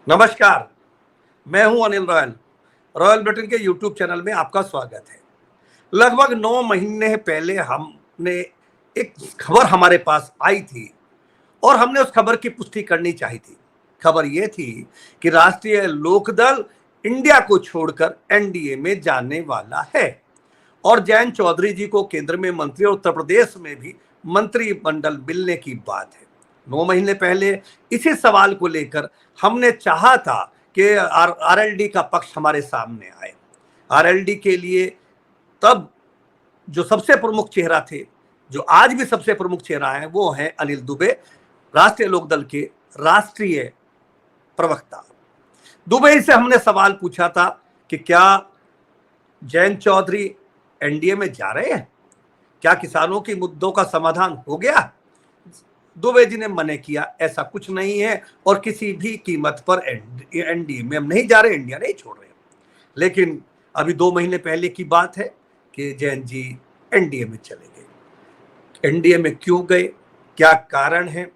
नमस्कार। मैं हूं अनिल रॉयल। रॉयल ब्रिटेन के यूट्यूब चैनल में आपका स्वागत है। लगभग 9 महीने पहले हमने एक खबर हमारे पास आई थी और हमने उस खबर की पुष्टि करनी चाहिए थी। खबर यह थी कि राष्ट्रीय लोकदल इंडिया को छोड़कर एनडीए में जाने वाला है और जयंत चौधरी जी को केंद्र में मंत्री और उत्तर प्रदेश में भी मंत्रिमंडल मिलने की बात है। 9 महीने पहले इसी सवाल को लेकर हमने चाहा था कि आरएलडी का पक्ष हमारे सामने आए। आरएलडी के लिए तब जो सबसे प्रमुख चेहरा थे, जो आज भी सबसे प्रमुख चेहरा है, वो है अनिल दुबे, राष्ट्रीय लोकदल के राष्ट्रीय प्रवक्ता। दुबे से हमने सवाल पूछा था कि क्या जयंत चौधरी एनडीए में जा रहे हैं, क्या किसानों के मुद्दों का समाधान हो गया? दुबे जी ने मने किया, ऐसा कुछ नहीं है और किसी भी कीमत पर एनडीए में हम नहीं जा रहे, इंडिया नहीं छोड़ रहे। लेकिन अभी 2 महीने पहले की बात है कि जयंत जी एनडीए में चले गए। एनडीए में क्यों गए, क्या कारण है,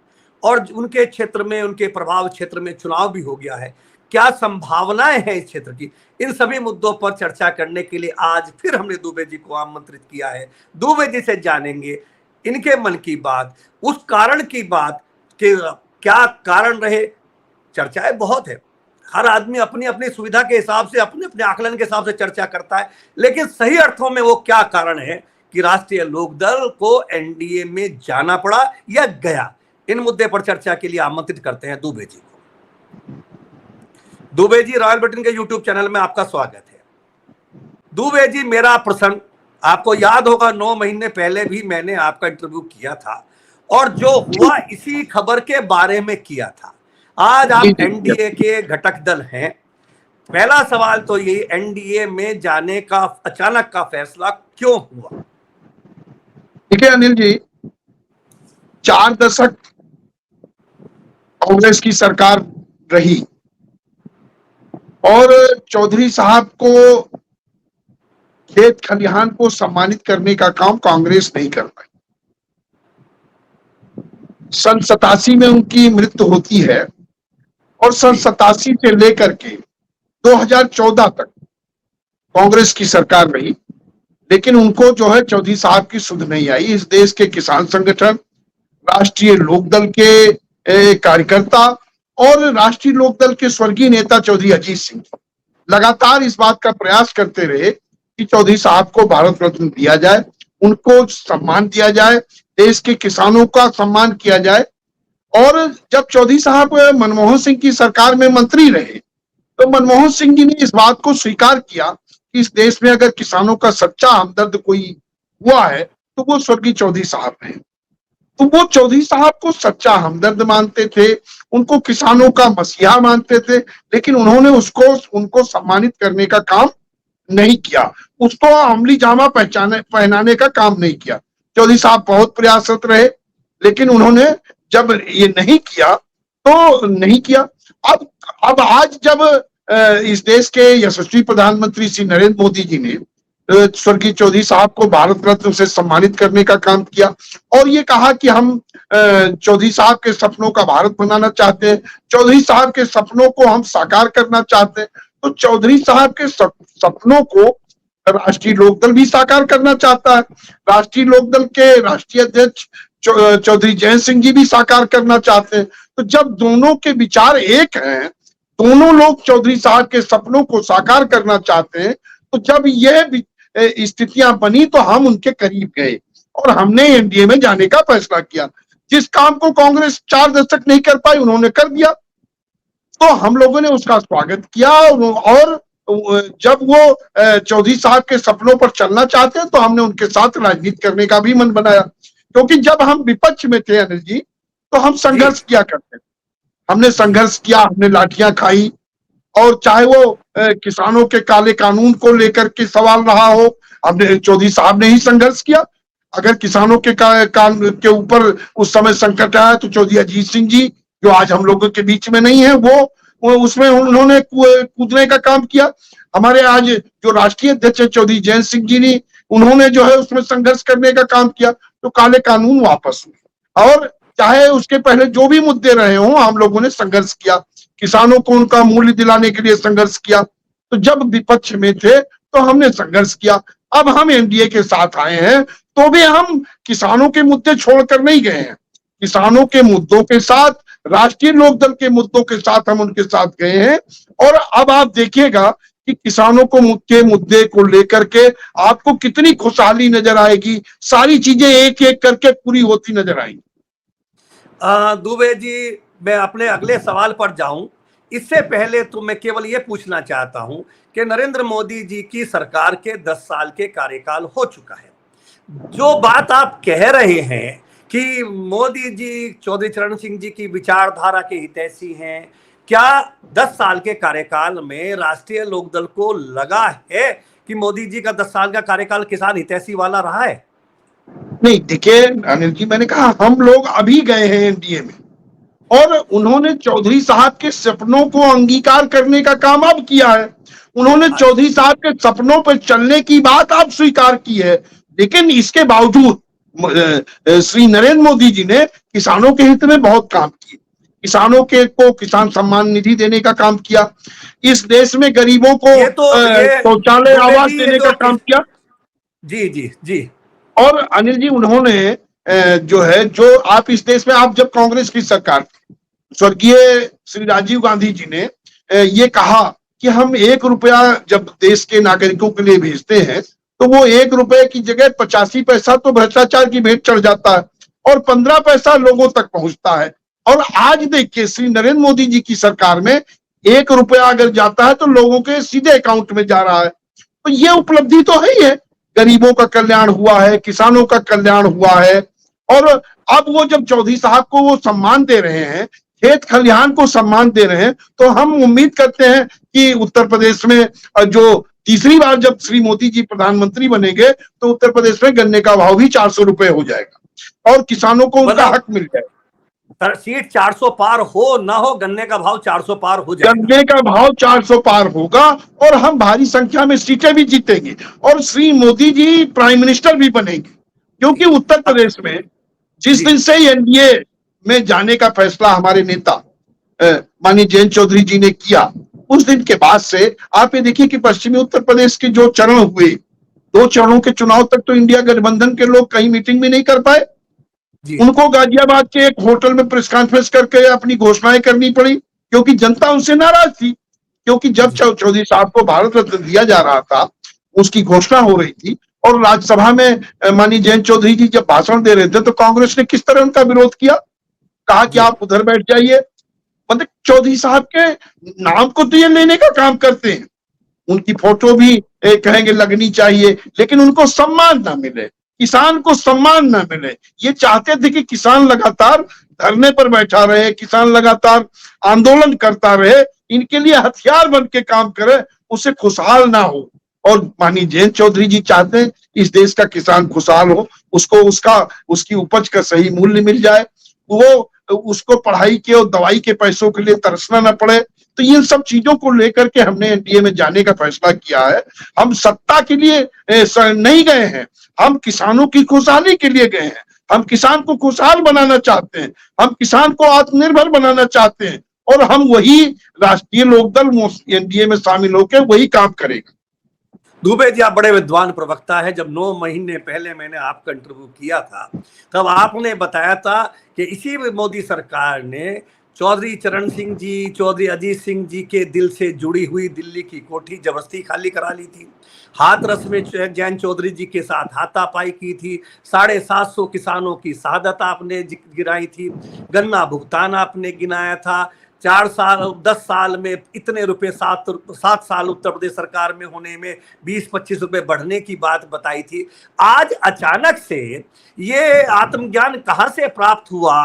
और उनके क्षेत्र में, उनके प्रभाव क्षेत्र में चुनाव भी हो गया है, क्या संभावनाएं हैं इस क्षेत्र की, इन सभी मुद्दों पर चर्चा करने के लिए आज फिर हमने दुबे जी को आमंत्रित किया है। दुबे जी से जानेंगे इनके मन की बात, उस कारण की बात कि क्या कारण रहे। चर्चाएं बहुत है, हर आदमी अपनी अपनी सुविधा के हिसाब से, अपने अपने आकलन के हिसाब से चर्चा करता है, लेकिन सही अर्थों में वो क्या कारण है कि राष्ट्रीय लोकदल को एनडीए में जाना पड़ा या गया। इन मुद्दे पर चर्चा के लिए आमंत्रित करते हैं दुबे जी को। दुबे जी, रॉयल ब्रिटेन के यूट्यूब चैनल में आपका स्वागत है। दुबे जी, मेरा प्रश्न, आपको याद होगा 9 महीने पहले भी मैंने आपका इंटरव्यू किया था और जो हुआ इसी खबर के बारे में किया था। आज आप एनडीए के घटक दल हैं। पहला सवाल तो ये, एनडीए में जाने का अचानक का फैसला क्यों हुआ? देखिए अनिल जी, 4 दशक कांग्रेस की सरकार रही और चौधरी साहब को खेत खलिहान को सम्मानित करने का काम कांग्रेस नहीं कर पाई। सन 87 में उनकी मृत्यु होती है और सन 87 से लेकर के 2014 तक कांग्रेस की सरकार रही, लेकिन उनको जो है चौधरी साहब की सुध नहीं आई। इस देश के किसान संगठन, राष्ट्रीय लोकदल के कार्यकर्ता और राष्ट्रीय लोकदल के स्वर्गीय नेता चौधरी अजीत सिंह लगातार इस बात का प्रयास करते रहे कि चौधरी साहब को भारत रत्न दिया जाए, उनको सम्मान दिया जाए, देश के किसानों का सम्मान किया जाए। और जब चौधरी साहब मनमोहन सिंह की सरकार में मंत्री रहे तो मनमोहन सिंह जी ने इस बात को स्वीकार किया कि इस देश में अगर किसानों का सच्चा हमदर्द कोई हुआ है तो वो स्वर्गीय चौधरी साहब हैं। तो वो चौधरी साहब को सच्चा हमदर्द मानते थे, उनको किसानों का मसीहा मानते थे, लेकिन उन्होंने उनको सम्मानित करने का काम नहीं किया, उसको अमली जामा पहनाने का काम नहीं किया। चौधरी साहब बहुत प्रयासरत रहे, लेकिन उन्होंने जब ये नहीं किया तो नहीं किया। अब आज जब इस देश के यशस्वी प्रधानमंत्री श्री नरेंद्र मोदी जी ने स्वर्गीय चौधरी साहब को भारत रत्न से सम्मानित करने का काम किया और ये कहा कि हम चौधरी साहब के सपनों का भारत बनाना चाहते हैं, चौधरी साहब के सपनों को हम साकार करना चाहते हैं, तो चौधरी साहब के सपनों को राष्ट्रीय लोकदल भी साकार करना चाहता है। राष्ट्रीय लोकदल के राष्ट्रीय अध्यक्ष चौधरी जयंत सिंह जी भी साकार करना चाहते हैं। तो जब दोनों के विचार एक हैं, दोनों लोग चौधरी साहब के सपनों को साकार करना चाहते हैं, तो जब यह स्थितियां बनी तो हम उनके करीब गए और हमने एनडीए में जाने का फैसला किया। जिस काम को कांग्रेस 4 दशक नहीं कर पाई, उन्होंने कर दिया, तो हम लोगों ने उसका स्वागत किया। और जब वो चौधरी साहब के सपनों पर चलना चाहते हैं तो हमने उनके साथ राजनीति करने का भी मन बनाया, क्योंकि जब हम विपक्ष में थे अनिल जी तो हम संघर्ष किया करते थे। हमने संघर्ष किया, हमने लाठियां खाई, और चाहे वो किसानों के काले कानून को लेकर के सवाल रहा हो, हमने चौधरी साहब ने ही संघर्ष किया। अगर किसानों के ऊपर उस समय संकट आया तो चौधरी अजीत सिंह जी, जो आज हम लोगों के बीच में नहीं है, वो उसमें उन्होंने कूदने का काम किया। हमारे आज जो राष्ट्रीय अध्यक्ष चौधरी जयंत सिंह जी ने, उन्होंने जो है उसमें संघर्ष करने का काम किया, तो काले कानून वापस हुए। और चाहे उसके पहले जो भी मुद्दे रहे हों, हम लोगों ने संघर्ष किया। किसानों को उनका मूल्य दिलाने के लिए संघर्ष किया। तो जब विपक्ष में थे तो हमने संघर्ष किया। अब हम एनडीए के साथ आए हैं तो भी हम किसानों के मुद्दे छोड़कर नहीं गए हैं। किसानों के मुद्दों के साथ, राष्ट्रीय लोकदल के मुद्दों के साथ हम उनके साथ गए हैं। और अब आप देखिएगा कि किसानों को के मुद्दे को लेकर के आपको कितनी खुशहाली नजर आएगी, सारी चीजें एक एक करके पूरी होती नजर आएंगी। दुबे जी, मैं अपने अगले सवाल पर जाऊं इससे पहले तो मैं केवल ये पूछना चाहता हूं कि नरेंद्र मोदी जी की सरकार के 10 साल के कार्यकाल हो चुका है। जो बात आप कह रहे हैं कि मोदी जी चौधरी चरण सिंह जी की विचारधारा के हितैषी हैं, क्या 10 साल के कार्यकाल में राष्ट्रीय लोकदल को लगा है कि मोदी जी का 10 साल का कार्यकाल किसान हितैषी वाला रहा है? नहीं, देखिए अनिल जी, मैंने कहा हम लोग अभी गए हैं एनडीए में और उन्होंने चौधरी साहब के सपनों को अंगीकार करने का काम अब किया है। उन्होंने चौधरी साहब के सपनों पर चलने की बात अब स्वीकार की है। लेकिन इसके बावजूद श्री नरेंद्र मोदी जी ने किसानों के हित में बहुत काम किए। किसानों के को किसान सम्मान निधि देने का काम किया। इस देश में गरीबों को शौचालय आवास देने का काम किया। जी जी जी। और अनिल जी, उन्होंने जो आप इस देश में, आप जब कांग्रेस की सरकार थी, स्वर्गीय श्री राजीव गांधी जी ने ये कहा कि हम 1 रुपया जब देश के नागरिकों के लिए भेजते हैं तो वो 1 रुपए की जगह 85 पैसा तो भ्रष्टाचार की भेंट चढ़ जाता है और 15 पैसा लोगों तक पहुंचता है। और आज देखिए श्री नरेंद्र मोदी जी की सरकार में 1 रुपया अगर जाता है तो लोगों के सीधे अकाउंट में जा रहा है। तो ये उपलब्धि तो है ही है। गरीबों का कल्याण हुआ है, किसानों का कल्याण हुआ है। और अब वो जब चौधरी साहब को वो सम्मान दे रहे हैं, खेत खलिहान को सम्मान दे रहे हैं, तो हम उम्मीद करते हैं कि उत्तर प्रदेश में जो तीसरी बार जब श्री मोदी जी प्रधानमंत्री बनेंगे तो उत्तर प्रदेश में गन्ने का भाव भी 400 रुपए हो जाएगा और किसानों को उनका हक मिल जाएगा। सीट 400 पार हो ना हो, गन्ने का भाव 400 पार हो जाएगा। गन्ने का भाव 400 पार होगा और हम भारी संख्या में सीटें भी जीतेंगे और श्री मोदी जी प्राइम मिनिस्टर भी बनेंगे। क्योंकि उत्तर प्रदेश में जिस दिन से ही एनडीए में जाने का फैसला हमारे नेता माननीय जयंत चौधरी जी ने किया, उस दिन के बाद से आप ये देखिए कि पश्चिमी उत्तर प्रदेश के जो चरण हुए, 2 चरणों के चुनाव तक तो इंडिया गठबंधन के लोग कहीं मीटिंग भी नहीं कर पाए। उनको गाजियाबाद के एक होटल में प्रेस कॉन्फ्रेंस करके अपनी घोषणाएं करनी पड़ी क्योंकि जनता उनसे नाराज थी। क्योंकि जब चौधरी साहब को भारत रत्न दिया जा रहा था, उसकी घोषणा हो रही थी और राज्यसभा में माननीय जयंत चौधरी जी जब भाषण दे रहे थे तो कांग्रेस ने किस तरह उनका विरोध किया, कहा कि आप उधर बैठ जाइए। मतलब चौधरी साहब के नाम को तो ये लेने का काम करते हैं, उनकी फोटो भी कहेंगे लगनी चाहिए, लेकिन उनको सम्मान ना मिले, किसान को सम्मान ना मिले। ये चाहते थे कि किसान लगातार धरने पर बैठा रहे, किसान लगातार आंदोलन करता रहे, इनके लिए हथियार बन के काम करे, उसे खुशहाल ना हो। और माननीय जयंत चौधरी जी चाहते हैं इस देश का किसान खुशहाल हो, उसको उसकी उपज का सही मूल्य मिल जाए, वो उसको पढ़ाई के और दवाई के पैसों के लिए तरसना न पड़े। तो इन सब चीजों को लेकर के हमने एनडीए में जाने का फैसला किया है। हम सत्ता के लिए नहीं गए हैं, हम किसानों की खुशहाली के लिए गए हैं। हम किसान को खुशहाल बनाना चाहते हैं, हम किसान को आत्मनिर्भर बनाना चाहते हैं और हम वही राष्ट्रीय लोकदल एनडीए में शामिल होकर वही काम करेगा। दुबे जी, आप बड़े विद्वान प्रवक्ता है। जब 9 महीने पहले मैंने आपका इंटरव्यू किया था तब आपने बताया था कि इसी मोदी सरकार ने चौधरी चरण सिंह जी, चौधरी अजीत सिंह जी के दिल से जुड़ी हुई दिल्ली की कोठी जबरदस्ती खाली करा ली थी। हाथरस में जयंत चौधरी जी के साथ हाथापाई की थी। 750 किसानों की शहादत आपने गिराई थी। गन्ना भुगतान आपने गिनाया था। 10 साल में इतने रुपए, 7 साल उत्तर प्रदेश सरकार में होने में 20-25 रुपए बढ़ने की बात बताई थी। आज अचानक से ये आत्मज्ञान कहां से प्राप्त हुआ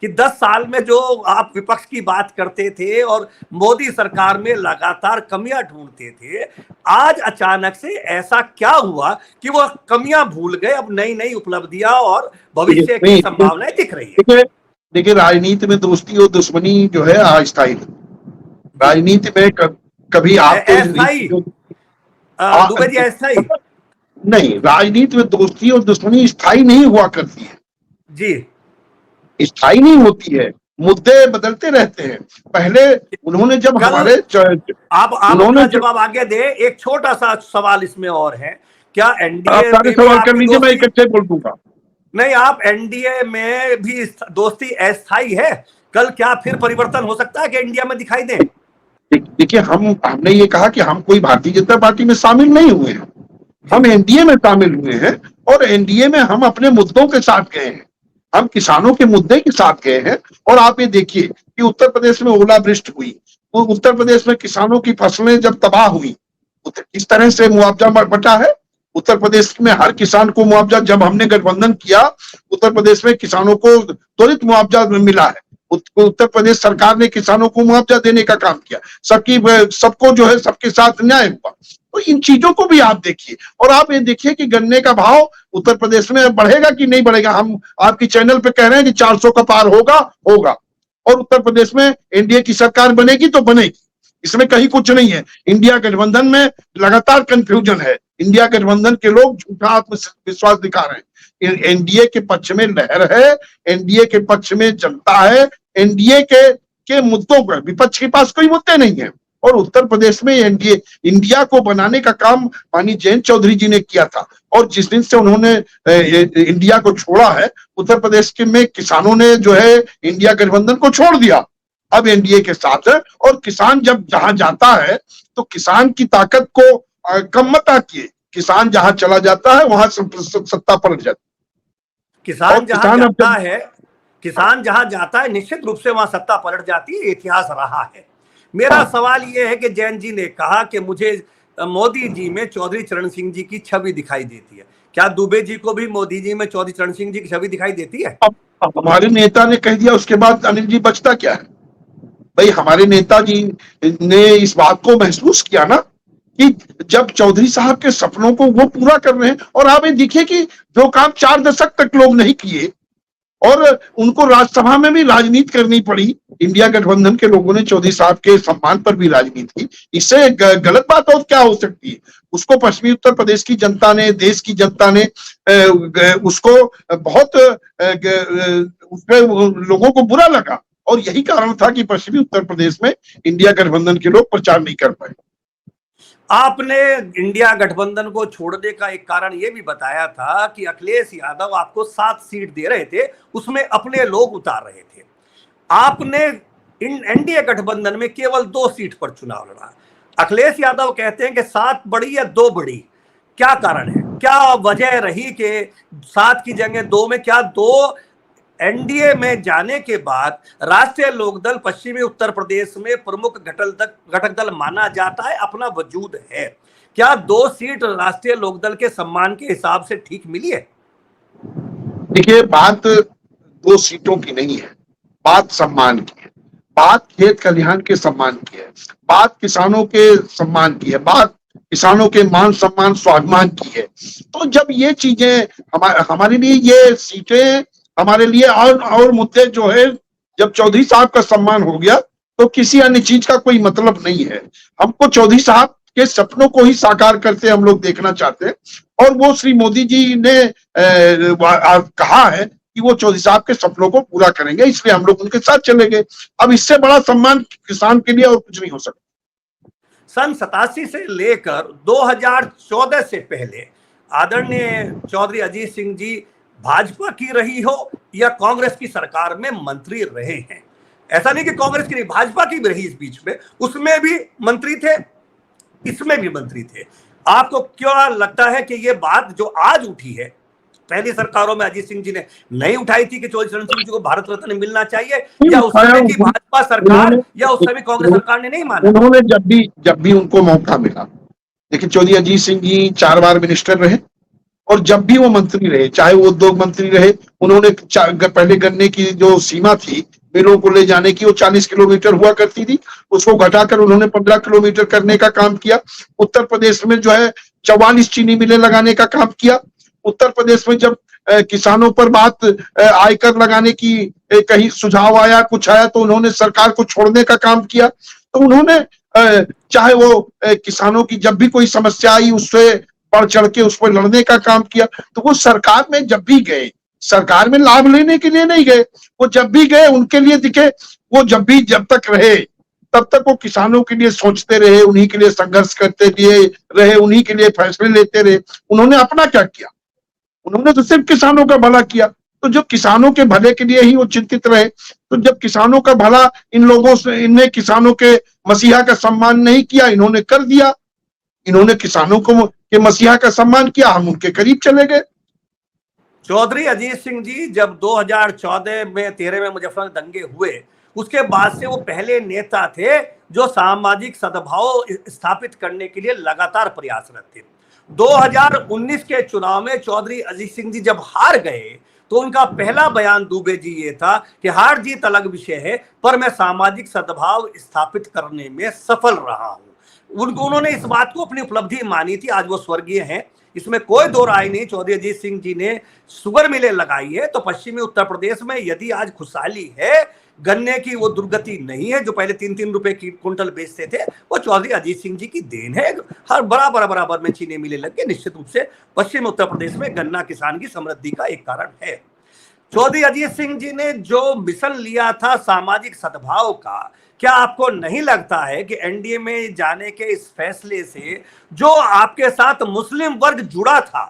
कि 10 साल में जो आप विपक्ष की बात करते थे और मोदी सरकार में लगातार कमियां ढूंढते थे, आज अचानक से ऐसा क्या हुआ कि वो कमियां भूल गए, अब नई नई उपलब्धियां और भविष्य की संभावनाएं दिख रही है? देखिए, राजनीति में दोस्ती और दुश्मनी जो है अस्थायी। राजनीति में कभी आपको दुबे जी अस्थायी नहीं, राजनीति में दोस्ती और दुश्मनी स्थायी नहीं हुआ करती है जी, स्थायी नहीं होती है। मुद्दे बदलते रहते हैं। पहले उन्होंने जब कल हमारे आप उन्होंने अपना जवाब आगे दे। एक छोटा सा सवाल इसमें और है, क्या आप एनडीए सारे में भी सवाल कर आपकी लीजिए, मैं दोस्ती? इकट्ठे बोल दूंगा। नहीं, आप एनडीए में भी दोस्ती अस्थाई है? कल क्या फिर परिवर्तन हो सकता है कि इंडिया में दिखाई दे? देखिए, हमने ये कहा कि हम कोई भारतीय जनता पार्टी में शामिल नहीं हुए हैं, जी। हम एनडीए में शामिल हुए हैं। और एनडीए में हम अपने मुद्दों के साथ गए हैं, हम किसानों के मुद्दे के साथ गए हैं। और आप ये देखिए कि उत्तर प्रदेश में ओलावृष्टि हुई, उत्तर प्रदेश में किसानों की फसलें जब तबाह हुई, किस तरह से मुआवजा बटा है उत्तर प्रदेश में। हर किसान को मुआवजा, जब हमने गठबंधन किया उत्तर प्रदेश में किसानों को त्वरित मुआवजा मिला है। उत्तर प्रदेश सरकार ने किसानों को मुआवजा देने का काम किया, सबको जो है सबके साथ न्याय हुआ। तो इन चीजों को भी आप देखिए। और आप ये देखिए कि गन्ने का भाव उत्तर प्रदेश में बढ़ेगा कि नहीं बढ़ेगा। हम आपकी चैनल पे कह रहे हैं कि 400 का पार होगा होगा, और उत्तर प्रदेश में एनडीए की सरकार बनेगी तो बनेगी, इसमें कहीं कुछ नहीं है। इंडिया गठबंधन में लगातार कंफ्यूजन है, इंडिया गठबंधन के लोग झूठा आत्मविश्वास दिखा रहे हैं। एनडीए के पक्ष में लहर है, एनडीए के पक्ष में जनता है, एनडीए के मुद्दों पर विपक्ष के पास कोई मुद्दे नहीं है। और उत्तर प्रदेश में एनडीए इंडिया को बनाने का काम माननीय जयंत चौधरी जी ने किया था। और जिस दिन से उन्होंने इंडिया को छोड़ा है, उत्तर प्रदेश के में किसानों ने जो है इंडिया गठबंधन को छोड़ दिया, अब एनडीए के साथ है। और किसान जब जहां जाता है तो किसान की ताकत को कम मत आकिए, किसान जहां चला जाता है वहां सत्ता पलट जाती है। और किसान जहां किसान अब जाता जब है, किसान जहां जाता है निश्चित रूप से वहां सत्ता पलट जाती है, इतिहास रहा है। मेरा सवाल यह है कि जैन जी ने कहा कि मुझे मोदी जी में चौधरी चरण सिंह जी की छवि दिखाई देती है। क्या दुबे जी को भी मोदी जी में चौधरी चरण सिंह जी की छवि दिखाई देती है? अब हमारे नेता ने कह दिया, उसके बाद अनिल जी बचता क्या है भाई। हमारे नेताजी ने इस बात को महसूस किया ना कि जब चौधरी साहब के सपनों को वो पूरा कर रहे हैं। और आप ये देखिए कि जो काम 4 दशक तक लोग नहीं किए और उनको राज्यसभा में भी राजनीति करनी पड़ी, इंडिया गठबंधन के लोगों ने चौधरी साहब के सम्मान पर भी राजनीति की, इससे गलत बात और क्या हो सकती है। उसको पश्चिमी उत्तर प्रदेश की जनता ने, देश की जनता ने उसको बहुत उसपे लोगों को बुरा लगा। और यही कारण था कि पश्चिमी उत्तर प्रदेश में इंडिया गठबंधन के लोग प्रचार नहीं कर पाए। आपने इंडिया गठबंधन को छोड़ने का एक कारण यह भी बताया था कि अखिलेश यादव आपको 7 सीट दे रहे थे, उसमें अपने लोग उतार रहे थे। आपने इन एनडीए गठबंधन में केवल 2 सीट पर चुनाव लड़ा। अखिलेश यादव कहते हैं कि 7 बड़ी या 2 बड़ी, क्या कारण है? क्या वजह रही कि 7 की जगह 2 में? क्या 2 एनडीए में जाने के बाद राष्ट्रीय लोकदल पश्चिमी उत्तर प्रदेश में प्रमुख घटक दल माना जाता है, अपना वजूद है। क्या 2 सीट राष्ट्रीय लोकदल के सम्मान के हिसाब से ठीक मिली है? देखिए, बात 2 सीटों की नहीं है, बात सम्मान की है, बात खेत खलिहान के सम्मान की है, बात किसानों के सम्मान की है, बात किसानों के मान सम्मान स्वाभिमान की है। तो जब ये चीजें हमारे लिए, ये सीटें हमारे लिए और मुद्दे जो है, जब चौधरी साहब का सम्मान हो गया तो किसी अन्य चीज का कोई मतलब नहीं है। हमको चौधरी साहब के सपनों को ही साकार करते हम लोग देखना चाहते हैं। और वो श्री मोदी जी ने कहा है कि वो चौधरी साहब के सपनों को पूरा करेंगे, इसलिए हम लोग उनके साथ चलेंगे। अब इससे बड़ा सम्मान किसान के लिए और कुछ नहीं हो सकता। सन 87 से लेकर 2014 से पहले आदरणीय चौधरी अजीत सिंह जी भाजपा की रही हो या कांग्रेस की सरकार में मंत्री रहे हैं। ऐसा नहीं कि कांग्रेस की नहीं, भाजपा की भी रही इस बीच में, उसमें भी मंत्री थे, इसमें भी मंत्री थे। आपको क्या लगता है कि ये बात जो आज उठी है, पहली सरकारों में अजीत सिंह जी ने नहीं उठाई थी कि चौधरी चरण सिंह जी को भारत रत्न मिलना चाहिए, या उस समय की भाजपा सरकार या उस समय कांग्रेस सरकार ने नहीं माना? उन्होंने जब भी उनको मौका मिला, देखिए चौधरी अजीत सिंह जी 4 बार मिनिस्टर रहे और जब भी वो मंत्री रहे, चाहे वो उद्योग मंत्री रहे, उन्होंने पहले गन्ने की जो सीमा थी मिलों को ले जाने की, वो 40 किलोमीटर हुआ करती थी, उसको घटाकर उन्होंने 15 किलोमीटर करने का काम किया। उत्तर प्रदेश में जो है 44 चीनी मिलें लगाने का काम किया। उत्तर प्रदेश में जब किसानों पर बात आयकर लगाने की कहीं सुझाव आया, कुछ आया, तो उन्होंने सरकार को छोड़ने का काम किया। तो उन्होंने चाहे वो किसानों की जब भी कोई समस्या आई उससे बढ़ चढ़ के उस पर लड़ने का काम किया। तो वो सरकार में जब भी गए सरकार में लाभ लेने के लिए नहीं गए। वो जब भी गए उनके लिए दिखे, वो जब तक रहे तब तक वो किसानों के लिए सोचते रहे, उन्हीं के लिए संघर्ष करते लिए रहे, उन्हीं के लिए फैसले लेते रहे। उन्होंने अपना क्या किया? उन्होंने तो सिर्फ किसानों का भला किया। तो जो किसानों के भले के लिए ही वो चिंतित रहे, तो जब किसानों का भला इन लोगों से, इनने किसानों के मसीहा का सम्मान नहीं किया, इन्होंने कर दिया। इन्होंने किसानों को के मसीहा का सम्मान किया, हम उनके करीब चले गए। चौधरी अजीत सिंह जी जब 2014 में 13 में मुजफ्फरनगर दंगे हुए, उसके बाद से वो पहले नेता थे जो सामाजिक सद्भाव स्थापित करने के लिए लगातार प्रयासरत थे। 2019 के चुनाव में चौधरी अजीत सिंह जी जब हार गए तो उनका पहला बयान दुबे जी ये था कि हार जीत अलग विषय है, पर मैं सामाजिक सद्भाव स्थापित करने में सफल रहा हूं। उन्होंने इस बात को अपनी उपलब्धि मानी थी। आज वो स्वर्गीय हैं, इसमें कोई दो राय नहीं। चौधरी अजीत सिंह जी ने शुगर मिलें लगाई है, तो पश्चिमी उत्तर प्रदेश में यदि आज खुशहाली है, गन्ने की वो दुर्गति नहीं है जो पहले 3-3 रुपए की कुंटल बेचते थे, वो चौधरी अजीत सिंह जी की देन है। हर बराबर में चीनी मिले लग के निश्चित रूप से पश्चिम उत्तर प्रदेश में गन्ना किसान की समृद्धि का एक कारण है। चौधरी अजीत सिंह जी ने जो मिशन लिया था सामाजिक सद्भाव का, क्या आपको नहीं लगता है कि एनडीए में जाने के इस फैसले से जो आपके साथ मुस्लिम वर्ग जुड़ा था,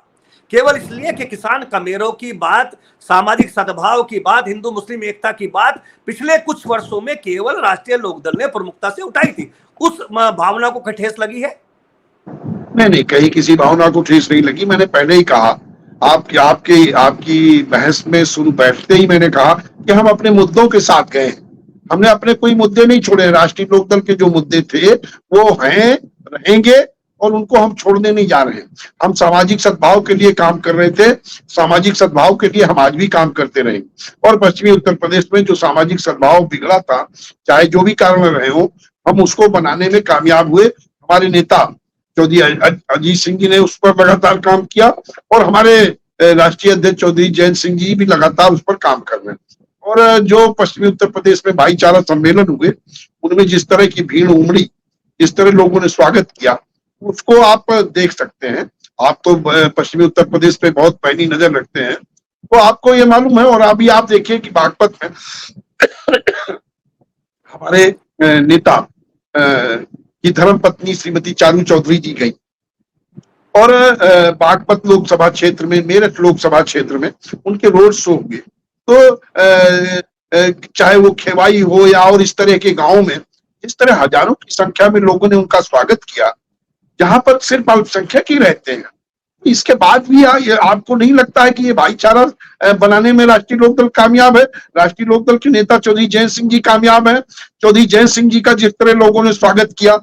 केवल इसलिए कि किसान कमेरों की बात, सामाजिक सद्भाव की बात, हिंदू मुस्लिम एकता की बात पिछले कुछ वर्षों में केवल राष्ट्रीय लोकदल ने प्रमुखता से उठाई थी, उस भावना को ठेस लगी है? नहीं, कहीं किसी भावना को ठेस नहीं लगी। मैंने पहले ही कहा, आपकी बहस में शुरू बैठते ही मैंने कहा कि हम अपने मुद्दों के साथ गए। हमने अपने कोई मुद्दे नहीं छोड़े। राष्ट्रीय लोकदल के जो मुद्दे थे वो हैं, रहेंगे, और उनको हम छोड़ने नहीं जा रहे। हम सामाजिक सद्भाव के लिए काम कर रहे थे, सामाजिक सद्भाव के लिए हम आज भी काम करते रहे। और पश्चिमी उत्तर प्रदेश में जो सामाजिक सद्भाव बिगड़ा था, चाहे जो भी कारण रहे हो, हम उसको बनाने में कामयाब हुए। हमारे नेता चौधरी अजीत सिंह जी ने उस पर लगातार काम किया, और हमारे राष्ट्रीय अध्यक्ष चौधरी जयंत सिंह जी भी लगातार उस पर काम कर रहे हैं। और जो पश्चिमी उत्तर प्रदेश में भाईचारा सम्मेलन हुए, उनमें जिस तरह की भीड़ उमड़ी, जिस तरह लोगों ने स्वागत किया, उसको आप देख सकते हैं। आप तो पश्चिमी उत्तर प्रदेश पे बहुत पैनी नजर रखते हैं, तो आपको ये मालूम है। और अभी आप देखिए कि बागपत में हमारे नेता की धर्मपत्नी श्रीमती चारू चौधरी जी गई, और बागपत लोकसभा क्षेत्र में, मेरठ लोकसभा क्षेत्र में उनके रोड शो हुए। तो चाहे वो खेवाई हो या और इस तरह के गांवों में, इस तरह हजारों की संख्या में लोगों ने उनका स्वागत किया, जहां पर सिर्फ अल्पसंख्यक ही रहते हैं। इसके बाद भी आपको नहीं लगता है कि ये भाईचारा बनाने में राष्ट्रीय लोकदल कामयाब है? राष्ट्रीय लोकदल के नेता चौधरी जयंत सिंह जी कामयाब है। चौधरी जयंत सिंह जी का जिस तरह लोगों ने स्वागत किया,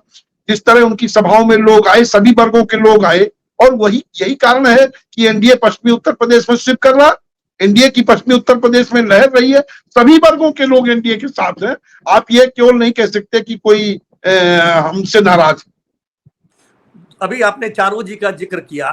जिस तरह उनकी सभाओं में लोग आए, सभी वर्गों के लोग आए, और यही कारण है कि एनडीए पश्चिमी उत्तर प्रदेश में शिफ्ट कर रहा। एनडीए की पश्चिमी उत्तर प्रदेश में लहर रही है, सभी वर्गों के लोग एनडीए के साथ हैं। आप ये केवल नहीं कह सकते कि कोई हमसे नाराज। अभी आपने चारू जी का जिक्र किया,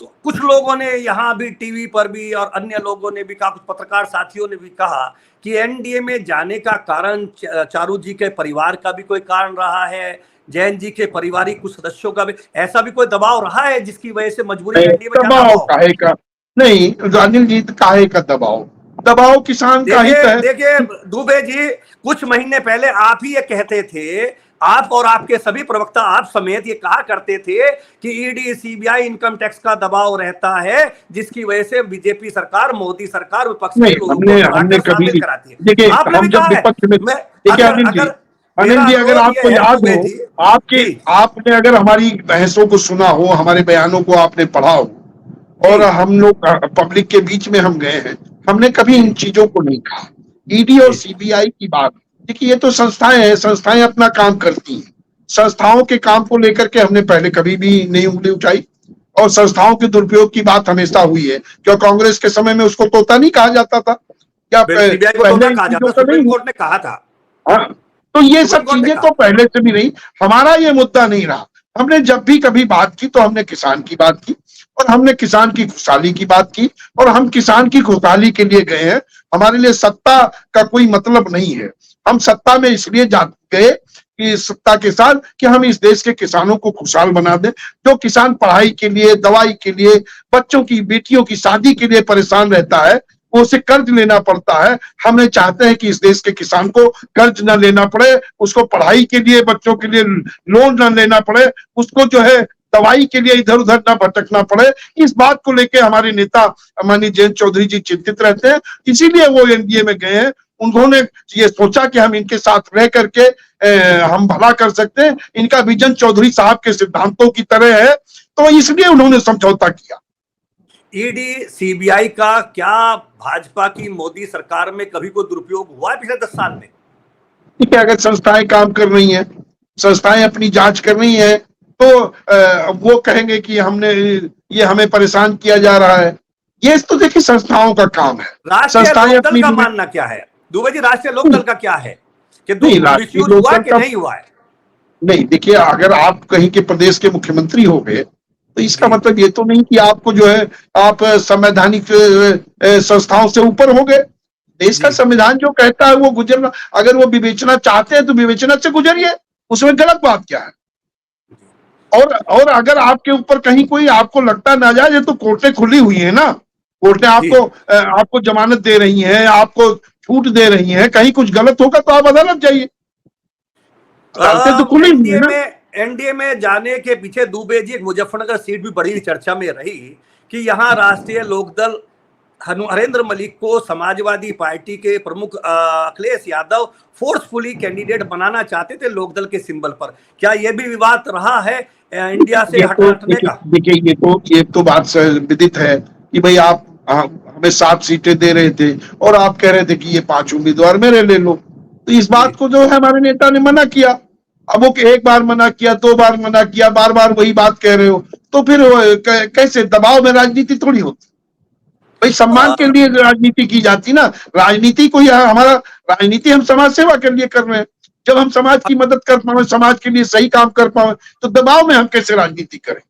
तो कुछ लोगों ने यहाँ भी टीवी पर भी और अन्य लोगों ने भी कहा, कुछ पत्रकार साथियों ने भी कहा कि एनडीए में जाने का कारण चारू जी के परिवार का भी कोई कारण रहा है, जैन जी के पारिवारिक कुछ सदस्यों का भी ऐसा भी कोई दबाव रहा है जिसकी वजह से मजबूरी एनडीए में जाना हो? काहे का नहीं अनिल जी, काहे का दबाव किसान का हित है। देखिए दुबे जी, कुछ महीने पहले आप ही ये कहते थे, आप और आपके सभी प्रवक्ता आप समेत ये कहा करते थे कि ईडी सीबीआई इनकम टैक्स का दबाव रहता है, जिसकी वजह से बीजेपी सरकार, मोदी सरकार विपक्ष के लोगों को हमने कभी कराती है। देखिए, हम जब विपक्ष में, अनिल जी अगर आपको याद हो, आपने अगर हमारी बहसों को सुना हो, हमारे बयानों को आपने पढ़ा हो, और हम लोग पब्लिक के बीच में हम गए हैं, हमने कभी इन चीजों को नहीं कहा। ईडी और सीबीआई की बात, देखिए ये तो संस्थाएं हैं, संस्थाएं अपना काम करती हैं। संस्थाओं के काम को लेकर के हमने पहले कभी भी नहीं उंगली उठाई, और संस्थाओं के दुरुपयोग की बात हमेशा हुई है। क्यों कांग्रेस के समय में उसको तोता नहीं कहा जाता था क्या? पहले सुप्रीम कोर्ट ने कहा था। हाँ, तो ये सब चीजें तो पहले से भी नहीं, हमारा ये मुद्दा नहीं रहा। हमने जब भी कभी बात की तो हमने किसान की बात की, और हमने किसान की खुशहाली की बात की, और हम किसान की खुशहाली के लिए गए हैं। हमारे लिए सत्ता का कोई मतलब नहीं है। हम सत्ता में इसलिए गए कि सत्ता के साथ कि हम इस देश के किसानों को खुशहाल बना दें। जो किसान पढ़ाई के लिए, दवाई के लिए, बच्चों की, बेटियों की शादी के लिए परेशान रहता है, वो उसे कर्ज लेना पड़ता है। हमने चाहते हैं कि इस देश के किसान को कर्ज न लेना पड़े, उसको पढ़ाई के लिए, बच्चों के लिए लोन न लेना पड़े, उसको जो है दवाई के लिए इधर उधर न भटकना पड़े। इस बात को लेकर हमारे नेता माननीय जयंत चौधरी जी चिंतित रहते हैं, इसीलिए वो एनडीए में गए हैं। उन्होंने ये सोचा कि हम इनके साथ रह करके हम भला कर सकते हैं। इनका विजन चौधरी साहब के सिद्धांतों की तरह है, तो इसलिए उन्होंने समझौता किया। ईडी सीबीआई का क्या भाजपा की मोदी सरकार में कभी कोई दुरुपयोग हुआ है पिछले 10 साल में? ठीक है, अगर संस्थाएं काम कर रही हैं, संस्थाएं अपनी जांच कर रही हैं, तो वो कहेंगे कि ये हमें परेशान किया जा रहा है। ये तो देखिए संस्थाओं का काम है। राष्ट्रीय संस्थाएं लोकदल अपनी का मानना क्या है दुबे जी? राष्ट्रीय लोकदल का क्या है कि नहीं, राष्ट्रीय मिसयूज हुआ लोकदल कि का नहीं हुआ है? नहीं, देखिए, अगर आप कहीं के प्रदेश के मुख्यमंत्री हो गए तो इसका जी। मतलब ये तो नहीं कि आपको जो है आप संवैधानिक संस्थाओं से ऊपर हो गए। देश का जी। संविधान जो कहता है वो गुजरना, अगर वो विवेचना चाहते हैं तो विवेचना से गुजरिए, उसमें गलत बात क्या है? और अगर आपके ऊपर कहीं कोई आपको लगता ना जाए, तो कोर्टें खुली हुई है ना, कोर्टें जी। आपको जमानत दे रही हैं, आपको छूट दे रही हैं। कहीं कुछ गलत होगा तो आप अदालत जाइए, अदालतें तो खुली हुई है ना। एनडीए में जाने के पीछे दुबे जी एक मुजफ्फरनगर सीट भी बड़ी चर्चा में रही कि यहां राष्ट्रीय लोकदल हरेंद्र मलिक को समाजवादी पार्टी के प्रमुख अखिलेश यादव फोर्सफुली कैंडिडेट बनाना चाहते थे लोकदल के सिंबल पर। क्या यह भी विवाद रहा है इंडिया से हटने का? देखिए, ये तो बात विदित है कि भाई आप हमें 7 सीटें दे रहे थे और आप कह रहे थे कि ये 5 उम्मीदवार मेरे ले लो। तो इस बात को जो है हमारे नेता ने मना किया। अब वो एक बार मना किया, 2 बार मना किया, बार बार वही बात कह रहे हो, तो फिर कैसे? दबाव में राजनीति थोड़ी होती भाई, सम्मान के लिए राजनीति की जाती ना। राजनीति को हमारा राजनीति हम समाज सेवा के लिए कर रहे हैं। जब हम समाज की मदद कर पाए, समाज के लिए सही काम कर पाए, तो दबाव में हम कैसे राजनीति करें?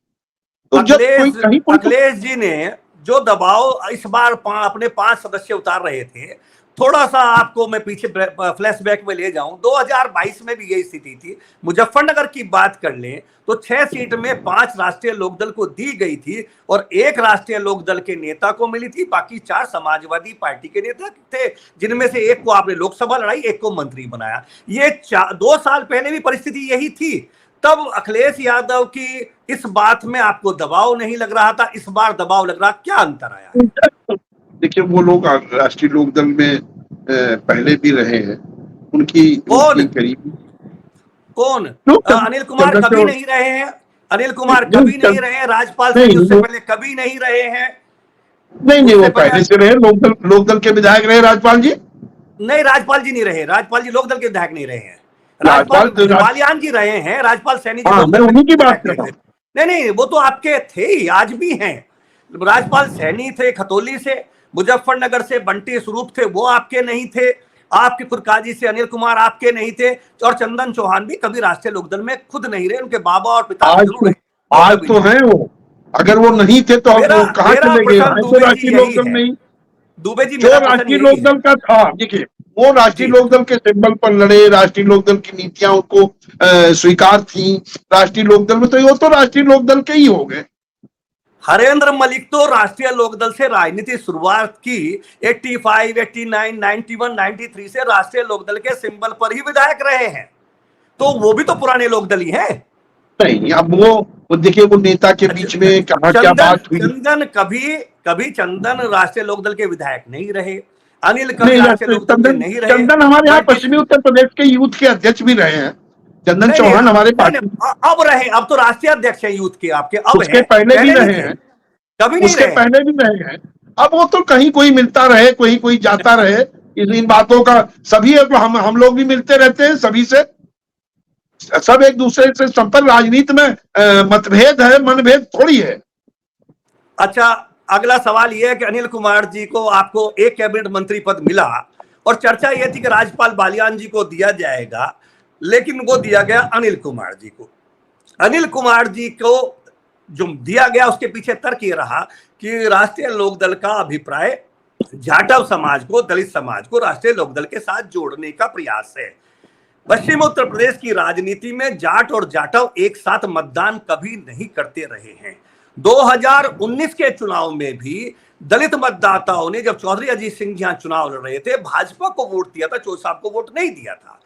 तो जब कोई कहीं अखिलेश जी ने जो दबाव इस बार अपने 5 सदस्य उतार रहे थे, थोड़ा सा आपको मैं पीछे फ्लैशबैक में ले जाऊं, 2022 में भी यही स्थिति थी। मुजफ्फरनगर की बात कर लें तो 6 सीट में 5 राष्ट्रीय लोकदल को दी गई थी और 1 राष्ट्रीय लोकदल के नेता को मिली थी, बाकी 4 समाजवादी पार्टी के नेता थे, जिनमें से 1 को आपने लोकसभा लड़ाई, 1 को मंत्री बनाया। ये 2 साल पहले भी परिस्थिति यही थी। तब अखिलेश यादव की इस बात में आपको दबाव नहीं लग रहा था, इस बार दबाव लग रहा, क्या अंतर आया है? देखिए, वो लोग राष्ट्रीय लोकदल में पहले भी रहे हैं, उनकी करीबी कौन? अनिल कुमार कभी नहीं रहे हैं, अनिल कुमार कभी नहीं रहे हैं, राजपाल सैनी उससे पहले कभी नहीं रहे हैं। नहीं, वो पहले से रहे, लोकदल के विधायक रहे राजपाल जी। नहीं, राजपाल जी नहीं रहे, राजपाल जी लोकदल के विधायक नहीं रहे हैं। राजपाल बालियान जी रहे हैं, राजपाल सैनी जी मैं उन्हीं की बात कर रहा हूं। नहीं, वो तो आपके थे ही, आज भी हैं। राजपाल सैनी थे खतौली से, मुजफ्फरनगर से बंटी स्वरूप थे, वो आपके नहीं थे। आपके फुरकाजी से अनिल कुमार आपके नहीं थे, और चंदन चौहान भी कभी राष्ट्रीय लोकदल में खुद नहीं रहे, उनके बाबा और पिता जरूर रहे। आज तो हैं वो, अगर वो नहीं थे तो कहां चले गए? राष्ट्रीय लोकदल नहीं, दुबे जी, जो राष्ट्रीय लोकदल का था, देखिए, वो राष्ट्रीय लोकदल के सिंबल पर लड़े, राष्ट्रीय लोकदल की नीतियां उनको स्वीकार थी राष्ट्रीय लोकदल में, तो वो तो राष्ट्रीय लोकदल के ही हो गए। हरेंद्र मलिक तो राष्ट्रीय लोकदल से राजनीति शुरुआत की 85, 89, 91, 93 से राष्ट्रीय लोकदल के सिंबल पर ही विधायक रहे हैं, तो वो भी तो पुराने लोकदल ही हैं। नहीं, अब वो देखिए, वो नेता के बीच में कहा क्या बात हुई। चंदन कभी चंदन राष्ट्रीय लोकदल के विधायक नहीं रहे, अनिल कभी राष्ट्रीय लोकदल के नहीं रहे। चंदन हमारे यहाँ पश्चिमी उत्तर प्रदेश के यूथ के अध्यक्ष भी रहे हैं, चंदन चौहान हमारे पार्टी अब रहे, अब तो राष्ट्रीय अध्यक्ष है यूथ के आपके, अब उसके पहले भी रहे हैं, कभी नहीं उसके पहले भी रहे हैं। अब वो तो कहीं कोई मिलता रहे, कोई जाता रहे, इन बातों का सभी हम लोग भी मिलते रहते हैं सभी से, सब एक दूसरे से संपर्क। राजनीति में मतभेद है, मनभेद थोड़ी है। अच्छा, अगला सवाल यह है कि अनिल कुमार जी को आपको एक कैबिनेट मंत्री पद मिला और चर्चा यह थी कि राज्यपाल बालियान जी को दिया जाएगा, लेकिन वो दिया गया अनिल कुमार जी को। अनिल कुमार जी को जो दिया गया उसके पीछे तर्क ये रहा कि राष्ट्रीय लोकदल का अभिप्राय जाटव समाज को, दलित समाज को राष्ट्रीय लोकदल के साथ जोड़ने का प्रयास है। पश्चिम उत्तर प्रदेश की राजनीति में जाट और जाटव एक साथ मतदान कभी नहीं करते रहे हैं। 2019 के चुनाव में भी दलित मतदाताओं ने जब चौधरी अजीत सिंह जी यहाँ चुनाव लड़ रहे थे भाजपा को वोट दिया था, चौधरी साहब को वोट नहीं दिया था।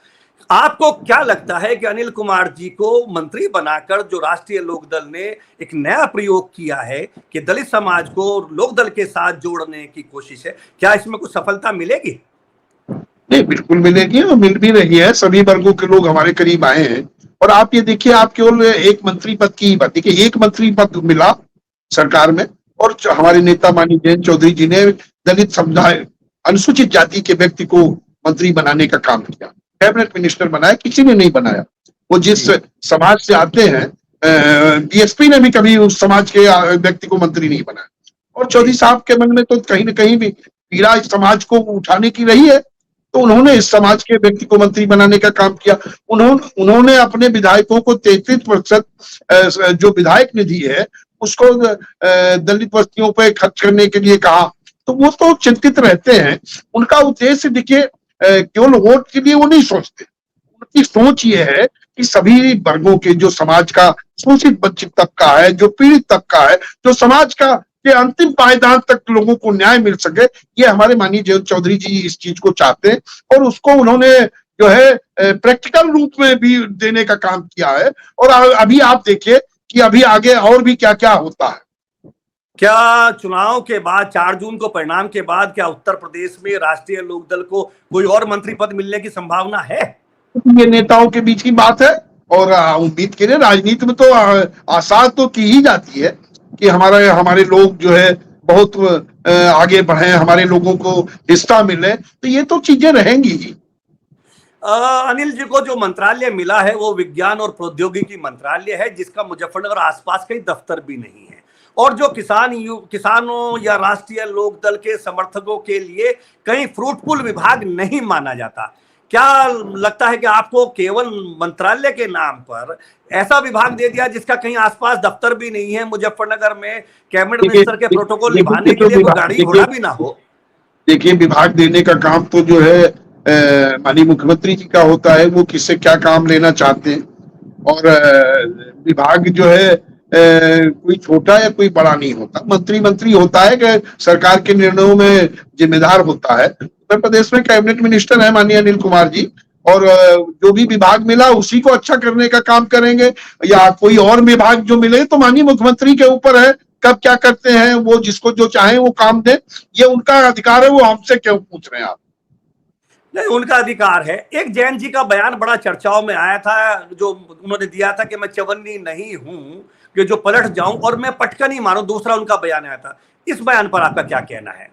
आपको क्या लगता है कि अनिल कुमार जी को मंत्री बनाकर जो राष्ट्रीय लोकदल ने एक नया प्रयोग किया है कि दलित समाज को लोकदल के साथ जोड़ने की कोशिश है, क्या इसमें कुछ सफलता मिलेगी? नहीं, बिल्कुल मिलेगी और मिल भी रही है। सभी वर्गों के लोग हमारे करीब आए हैं। और आप ये देखिए, आप केवल एक मंत्री पद की बात देखिए, एक मंत्री पद मिला सरकार में, और हमारे नेता माननीय जयंत चौधरी जी ने दलित समुदाय, अनुसूचित जाति के व्यक्ति को मंत्री बनाने का काम किया, कैबिनेट मिनिस्टर बनाया, किसी ने नहीं बनाया। वो जिस समाज से आते हैं, बीएसपी ने भी कभी उस समाज के व्यक्ति को मंत्री नहीं बनाया। और चौधरी साहब के मन में तो कहीं ना कहीं भी पीड़ा इस समाज को उठाने की रही है, तो उन्होंने इस समाज के व्यक्ति को मंत्री बनाने का काम किया। उन्होंने अपने विधायकों को 33% जो विधायक निधि है उसको दलित बस्तियों पर खर्च करने के लिए कहा। तो वो तो चिंतित रहते हैं। उनका उद्देश्य देखिए, केवल वोट के लिए वो नहीं सोचते। उनकी सोच ये है कि सभी वर्गों के, जो समाज का शोषित वंचित तबका है, जो पीड़ित तबका है, जो समाज का के अंतिम पायदान तक लोगों को न्याय मिल सके, ये हमारे माननीय जयंत चौधरी जी इस चीज को चाहते हैं। और उसको उन्होंने जो है प्रैक्टिकल रूप में भी देने का काम किया है। और अभी आप देखिए कि अभी आगे और भी क्या क्या होता है। क्या चुनाव के बाद 4 जून को परिणाम के बाद क्या उत्तर प्रदेश में राष्ट्रीय लोकदल को कोई और मंत्री पद मिलने की संभावना है? ये नेताओं के बीच की बात है, और उम्मीद के लिए राजनीति में तो आशा तो की ही जाती है कि हमारे लोग जो है बहुत आगे बढ़े, हमारे लोगों को हिस्सा मिले, तो ये तो चीजें रहेंगी ही। अनिल जी को जो मंत्रालय मिला है वो विज्ञान और प्रौद्योगिकी मंत्रालय है, जिसका मुजफ्फरनगर आसपास कहीं दफ्तर भी नहीं है, और जो किसानों या राष्ट्रीय लोकदल के समर्थकों के लिए कहीं फ्रूटफुल विभाग नहीं माना जाता। क्या लगता है कि आपको केवल मंत्रालय के नाम पर ऐसा विभाग दे दिया जिसका कहीं आसपास दफ्तर भी नहीं है, मुजफ्फरनगर में कैबिनेट मिनिस्टर के प्रोटोकॉल निभाने के लिए कोई गाड़ी घोड़ा भी ना हो? देखिए, विभाग देने का काम तो जो है माननीय मुख्यमंत्री जी का होता है। वो किससे क्या काम लेना चाहते हैं। और विभाग जो है कोई छोटा या कोई बड़ा नहीं होता। मंत्री होता है कि सरकार के निर्णयों में जिम्मेदार होता है। उत्तर प्रदेश में कैबिनेट मिनिस्टर है माननीय अनिल कुमार जी, और जो भी विभाग मिला उसी को अच्छा करने का काम करेंगे, या कोई और विभाग जो मिले तो माननीय मुख्यमंत्री के ऊपर है कब क्या करते हैं। वो जिसको जो चाहे वो काम दे, ये उनका अधिकार है। वो हमसे क्यों पूछ रहे हैं आप? नहीं, उनका अधिकार है। एक जैन जी का बयान बड़ा चर्चाओं में आया था, जो उन्होंने दिया था कि मैं चवन्नी नहीं हूं कि जो पलट जाऊं और मैं पटका नहीं मारूं, दूसरा उनका बयान आया था। इस बयान पर आपका क्या कहना है?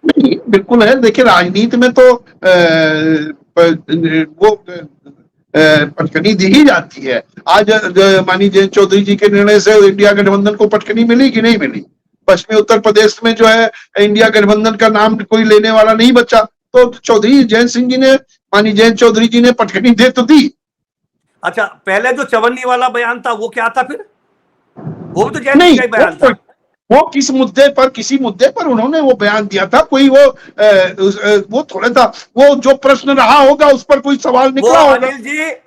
नहीं, बिल्कुल है। देखिए, राजनीति में तो वो पटकनी दी ही जाती है। आज माननीय जयंत चौधरी जी के निर्णय से इंडिया गठबंधन को पटकनी मिली कि नहीं मिली? पश्चिमी उत्तर प्रदेश में जो है इंडिया गठबंधन का नाम कोई लेने वाला नहीं बचा, तो चौधरी जयंत सिंह जी ने, माननीय जयंत चौधरी जी ने पटकनी दे तो दी। अच्छा, पहले जो चवन्नी वाला बयान था वो क्या था फिर? वो भी तो जैन नहीं, का ही बयान था। वो किसी मुद्दे पर उन्होंने वो बयान दिया था। कोई वो थोड़ा सा, वो जो प्रश्न रहा होगा उस पर कोई सवाल निकला होगा।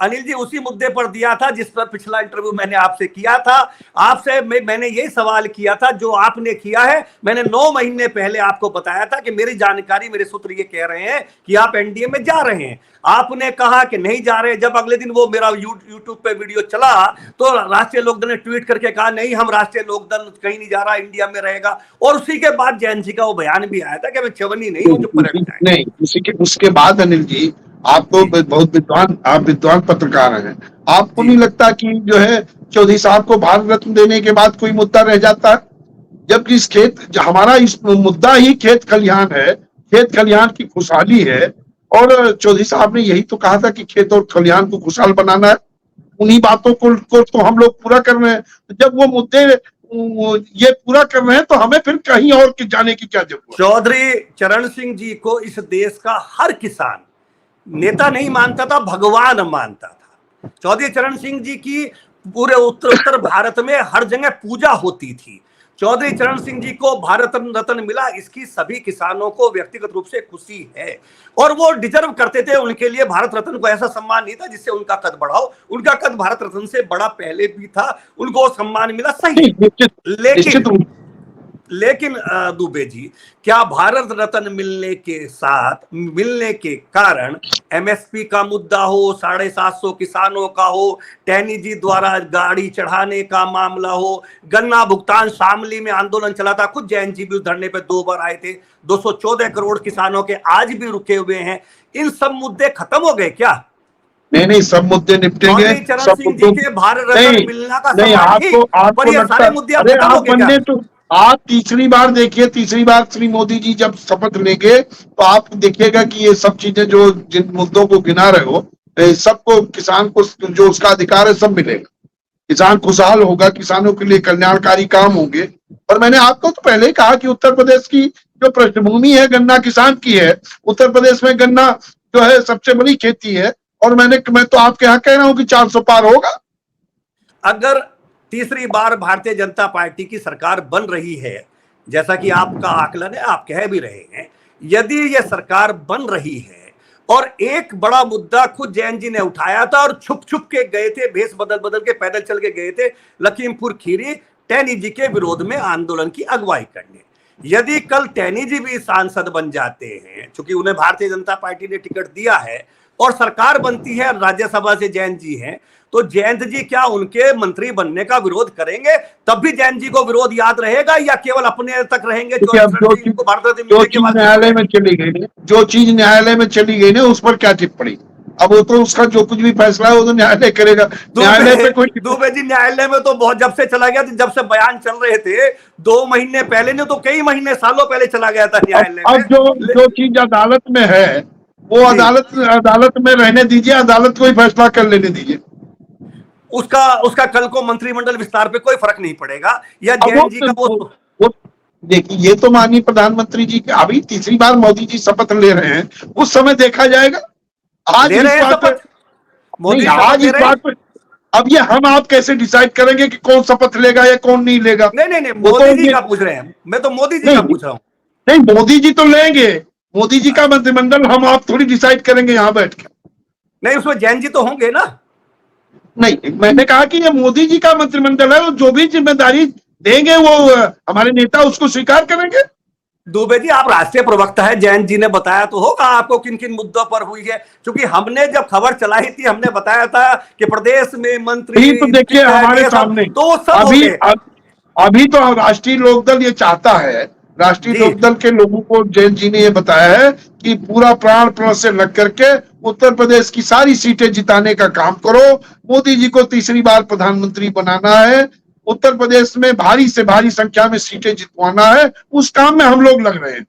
अनिल जी उसी मुद्दे पर दिया था जिस पर पिछला इंटरव्यू मैंने आपसे किया था। आपसे मैंने यही सवाल किया था जो आपने किया है। मैंने 9 महीने पहले आपको बताया था कि मेरी जानकारी, मेरे सूत्र ये कह रहे हैं कि आप एनडीए में जा रहे हैं। आपने कहा कि नहीं जा रहे। जब अगले दिन वो मेरा यूट्यूब पे वीडियो चला तो राष्ट्रीय लोकदल ने ट्वीट करके कहा नहीं, हम राष्ट्रीय लोकदल कहीं नहीं जा रहा, इंडिया में रहेगा। और उसी के बाद जैन जी का वो बयान भी आया था कि मैं चवन्नी नहीं हूं जो पलट जाए। नहीं, उसके बाद अनिल जी, आप तो बहुत विद्वान पत्रकार हैं। आपको नहीं लगता कि जो है चौधरी साहब को भारत रत्न देने के बाद कोई मुद्दा रह जाता है? जबकि हमारा इस मुद्दा ही खेत खलिहान है, खेत खलिहान की खुशहाली है। और चौधरी साहब ने यही तो कहा था कि खेत और खलिहान को खुशहाल बनाना है। उन्हीं बातों को तो हम लोग पूरा कर रहे हैं। तो जब वो मुद्दे ये पूरा कर रहे हैं तो हमें फिर कहीं और जाने की क्या जरूरत? चौधरी चरण सिंह जी को इस देश का हर किसान नेता नहीं मानता था, भगवान मानता था। चौधरी चरण सिंह जी की पूरे उत्तर भारत में हर जगह पूजा होती थी। चौधरी चरण सिंह जी को भारत रत्न मिला, इसकी सभी किसानों को व्यक्तिगत रूप से खुशी है और वो डिजर्व करते थे। उनके लिए भारत रत्न को ऐसा सम्मान नहीं था जिससे उनका कद बढ़ाओ। उनका कद भारत रत्न से बड़ा पहले भी था, उनको सम्मान मिला, सही। लेकिन दुबे जी, क्या भारत रत्न मिलने के कारण एमएसपी का मुद्दा हो, 750 किसानों का हो, टैनी जी द्वारा गाड़ी चढ़ाने का मामला हो, गन्ना भुगतान शामली में आंदोलन चला था, खुद जैन जी भी उस धरने पे 2 बार आए थे, 214 करोड़ किसानों के आज भी रुके हुए हैं, इन सब मुद्दे खत्म हो गए क्या? नहीं नहीं, सब मुद्दे निपटेंगे। चौधरी चरण सब सिंह जी मुद्दों के भारत नहीं रत्न मिलना का नहीं, सवाल ही, आपको पर ये लगता, सारे मुद्दे अब अरे खत्म हो आप गए क्या? बनने तो, आप तीसरी बार देखिए, तीसरी बार श्री मोदी जी जब शपथ लेंगे तो आप देखिएगा कि ये सब चीजें जो जिन मुद्दों को गिना रहे हो, सबको, किसान को जो उसका अधिकार है सब मिलेगा, किसान खुशहाल होगा, किसानों के लिए कल्याणकारी काम होंगे। और मैंने आपको तो पहले ही कहा कि उत्तर प्रदेश की जो पृष्ठभूमि है गन्ना किसान की है, उत्तर प्रदेश में गन्ना जो है सबसे बड़ी खेती है, और मैं तो आपके यहाँ कह रहा हूं कि 400 पार होगा। अगर तीसरी बार भारतीय जनता पार्टी की सरकार बन रही है, जैसा कि आपका आकलन है, आप कह भी रहे हैं, यदि यह सरकार बन रही है और एक बड़ा मुद्दा खुद जैन जी ने उठाया था और छुप छुप के गए थे, भेष बदल बदल के पैदल चल के गए थे लखीमपुर खीरी टैनी जी के विरोध में आंदोलन की अगुवाई करने, यदि कल टैनी जी भी सांसद बन जाते हैं, क्योंकि उन्हें भारतीय जनता पार्टी ने टिकट दिया है और सरकार बनती है, राज्यसभा से जैन जी हैं, तो जयंत जी क्या उनके मंत्री बनने का विरोध करेंगे? तब भी जैन जी को विरोध याद रहेगा या केवल अपने तक रहेंगे? क्योंकि अब जो चीज न्यायालय में चली गई, जो चीज न्यायालय में चली गई ना, उस पर क्या टिप्पणी? अब वो तो उसका जो कुछ भी फैसला है वो तो न्यायालय करेगा, न्यायालय पे कोई। दुबे जी, न्यायालय में तो बहुत जब से चला गया, जब से बयान चल रहे थे 2 महीने पहले, ने तो कई महीने सालों पहले चला गया था न्यायालय में। अब जो चीज अदालत में है वो अदालत में रहने दीजिए, अदालत को ही फैसला कर लेने दीजिए। उसका कल को मंत्रिमंडल विस्तार पे कोई फर्क नहीं पड़ेगा, या जैन जी का वो देखिए, ये तो माननीय प्रधानमंत्री जी के अभी तीसरी बार मोदी जी शपथ ले रहे हैं, उस समय देखा जाएगा। आज ले रहे हैं शपथ, मोदी आज इस बात पर, अब ये हम आप कैसे डिसाइड करेंगे कि कौन शपथ लेगा या कौन नहीं लेगा? नहीं, मोदी जी का पूछ रहे हैं, मैं तो मोदी जी का पूछ रहा हूँ। नहीं, मोदी जी तो लेंगे, मोदी जी का मंत्रिमंडल हम आप थोड़ी डिसाइड करेंगे यहाँ बैठ के। नहीं, उसमें जैन जी तो होंगे ना? नहीं, मैंने कहा कि ये मोदी जी का मंत्रिमंडल है, जो भी जिम्मेदारी देंगे वो हमारे नेता उसको स्वीकार करेंगे। दुबे जी, आप राष्ट्रीय प्रवक्ता है, जैन जी ने बताया तो होगा आपको किन किन मुद्दों पर हुई है, क्योंकि हमने जब खबर चलाई थी हमने बताया था कि प्रदेश में मंत्री तो देखिए हमारे सामने तो सब अभी तो राष्ट्रीय लोकदल ये चाहता है, राष्ट्रीय लोकदल के लोगों को जैन जी ने ये बताया है कि पूरा प्राण प्रण से लग करके उत्तर प्रदेश की सारी सीटें जिताने का काम करो, मोदी जी को तीसरी बार प्रधानमंत्री बनाना है, उत्तर प्रदेश में भारी से भारी संख्या में सीटें जितवाना है, उस काम में हम लोग लग रहे हैं।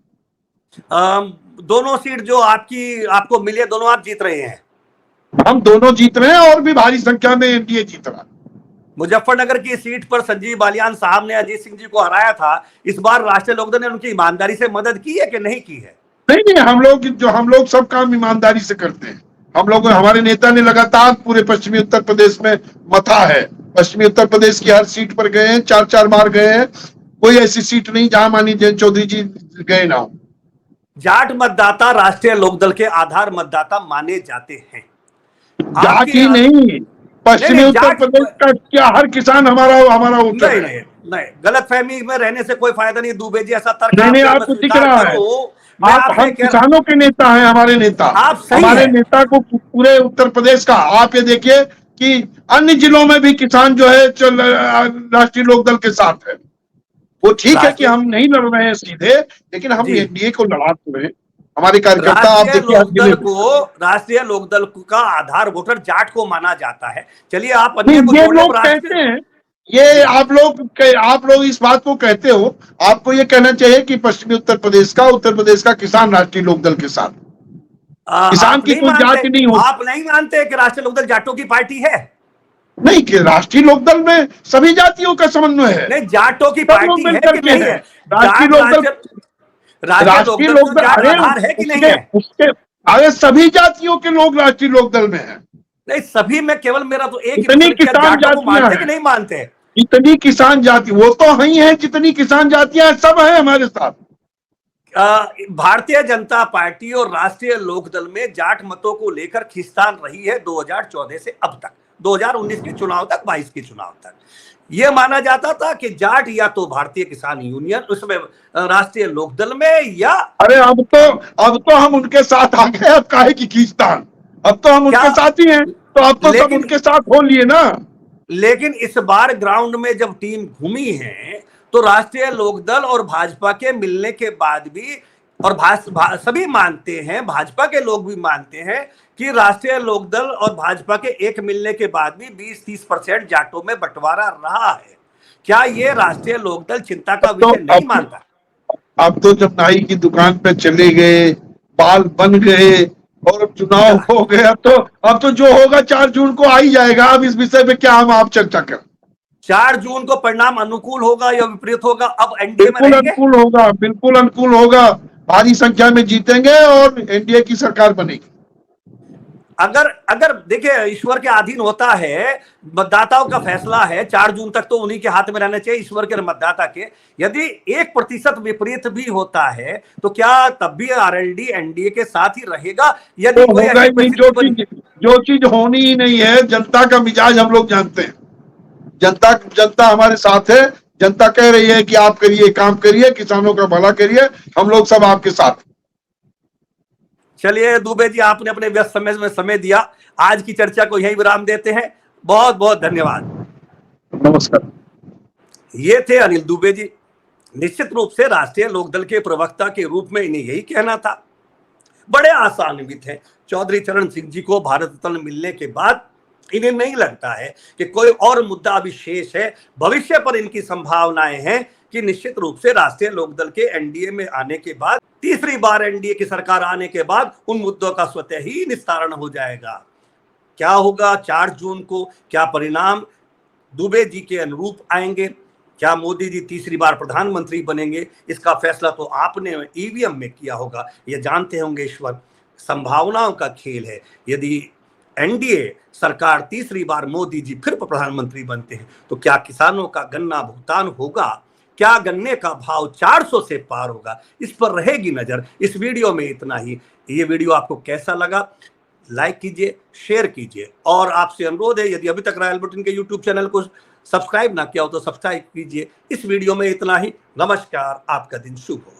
दोनों सीट जो आपको मिली है, दोनों आप जीत रहे हैं? हम दोनों जीत रहे हैं और भी भारी संख्या में एनडीए जीत रहा है। मुजफ्फरनगर की सीट पर संजीव बालियान साहब ने अजीत सिंह जी को हराया था, इस बार राष्ट्रीय लोकदल ने उनकी ईमानदारी से मदद की है कि नहीं की है? नहीं, हम लोग सब काम ईमानदारी से करते हैं। हम लोग, हमारे नेता ने लगातार पूरे पश्चिमी उत्तर प्रदेश में मथा है, पश्चिमी उत्तर प्रदेश की हर सीट पर गए हैं, 4 बार गए हैं, कोई ऐसी सीट नहीं जहां मानी जैन चौधरी जी गए ना हो। जाट मतदाता राष्ट्रीय लोकदल के आधार मतदाता माने जाते हैं। जाट ही नहीं, पश्चिमी उत्तर प्रदेश का क्या हर किसान हमारा वोटर है। नहीं, गलतफहमी में रहने से कोई फायदा नहीं दुबे जी, ऐसा तर्क नहीं, आपको दिख रहा है, हम किसानों के नेता हैं, हमारे नेता, हमारे नेता को पूरे उत्तर प्रदेश का, आप ये देखिए कि अन्य जिलों में भी किसान जो है राष्ट्रीय लोकदल के साथ है। वो ठीक है कि हम नहीं लड़ रहे हैं सीधे, लेकिन हम एनडीए को लड़ा रहे हैं, हमारे कार्यकर्ता। आप देखिए, राष्ट्रीय लोकदल का आधार वोटर जाट को माना जाता है। चलिए, आप ये लोग कहते हैं, ये आप लोग इस बात को कहते हो, आपको ये कहना चाहिए कि पश्चिमी उत्तर प्रदेश का किसान राष्ट्रीय लोकदल के साथ, किसान की कोई जाति नहीं हो। आप नहीं मानते कि राष्ट्रीय लोकदल जाटों की पार्टी है? नहीं, कि राष्ट्रीय लोकदल में सभी जातियों का समन्वय है। नहीं, जाटों की पार्टी है कि नहीं है? राष्ट्रीय लोकदल आधार है कि नहीं है? उसके अरे सभी जातियों के लोग राष्ट्रीय लोकदल में है। नहीं, सभी में केवल मेरा तो एक इतनी किसान जातियां मानते कि नहीं मानते? इतनी किसान जाति वो तो ही है, जितनी किसान जातियां सब है हमारे साथ। भारतीय जनता पार्टी और राष्ट्रीय लोकदल में जाट मतों को लेकर खींचतान रही है 2014 से अब तक। 2019 के चुनाव तक, 22 के चुनाव तक ये माना जाता था कि जाट या तो भारतीय किसान यूनियन, उसमें राष्ट्रीय लोकदल में, या अरे अब तो हम उनके साथ आ गए, अब काहे की खींचतान, अब तो हम क्या। उनके साथ ही हैं, तो अब तो सब लेकिन उनके साथ हो लिए ना। लेकिन इस बार ग्राउंड में जब टीम घूमी है तो राष्ट्रीय लोकदल और भाजपा के मिलने के बाद भी, और सभी मानते हैं, भाजपा के लोग भी मानते हैं कि राष्ट्रीय लोकदल और भाजपा के एक मिलने के बाद भी 20-30% जाटों में बंटवारा रहा है। क्या ये राष्ट्रीय लोकदल चिंता का तो विषय नहीं मानता? अब तो जब नाई की दुकान पे चले गए, बाल बन गए और अब चुनाव हो गया, अब तो जो होगा 4 जून को आ ही जाएगा। अब इस विषय पे क्या हम आप चर्चा करें? 4 जून को परिणाम अनुकूल होगा या विपरीत होगा? अब एनडीए में बिल्कुल रहेंगे? अनुकूल होगा, बिल्कुल अनुकूल होगा, भारी संख्या में जीतेंगे और एनडीए की सरकार बनेगी। अगर अगर देखिए, ईश्वर के अधीन होता है, मतदाताओं का फैसला है, 4 जून तक तो उन्हीं के हाथ में रहना चाहिए, ईश्वर के मतदाता के। यदि 1% विपरीत भी होता है तो क्या तब भी आरएलडी एनडीए के साथ ही रहेगा? यदि तो कोई होगा ऐसी ही नहीं, परिस्थिति जो चीज होनी ही नहीं है। जनता का मिजाज हम लोग जानते हैं, जनता हमारे साथ है। जनता कह रही है कि आप करिए, काम करिए, किसानों का भला करिए, हम लोग सब आपके साथ। चलिए दुबे जी, आपने अपने व्यस्त समय में समय दिया। आज की चर्चा को यहीं विराम देते हैं। बहुत बहुत धन्यवाद। नमस्कार। ये थे अनिल दुबे जी। निश्चित रूप से राष्ट्रीय लोकदल के प्रवक्ता के रूप में इन्हें यही कहना था। बड़े आशान्वित हैं चौधरी चरण सिंह जी को भारत रत्न मिलने के बाद। इन्हें नहीं लगता है कि कोई और मुद्दा अभी शेष है। भविष्य पर इनकी संभावनाएं हैं कि निश्चित रूप से राष्ट्रीय लोकदल के एनडीए में आने के बाद, तीसरी बार एनडीए की सरकार आने के बाद, उन मुद्दों का स्वतः ही निस्तारण हो जाएगा। क्या होगा 4 जून को? क्या परिणाम दुबे जी के अनुरूप आएंगे? क्या मोदी जी तीसरी बार प्रधानमंत्री बनेंगे? इसका फैसला तो आपने ईवीएम में किया होगा, ये जानते होंगे ईश्वर। संभावनाओं का खेल है। यदि एनडीए सरकार तीसरी बार मोदी जी फिर प्रधानमंत्री बनते हैं तो क्या किसानों का गन्ना भुगतान होगा? क्या गन्ने का भाव 400 से पार होगा? इस पर रहेगी नजर। इस वीडियो में इतना ही। ये वीडियो आपको कैसा लगा? लाइक कीजिए, शेयर कीजिए, और आपसे अनुरोध है, यदि अभी तक रॉयल बुलेटिन के यूट्यूब चैनल को सब्सक्राइब ना किया हो तो सब्सक्राइब कीजिए। इस वीडियो में इतना ही। नमस्कार, आपका दिन शुभ हो।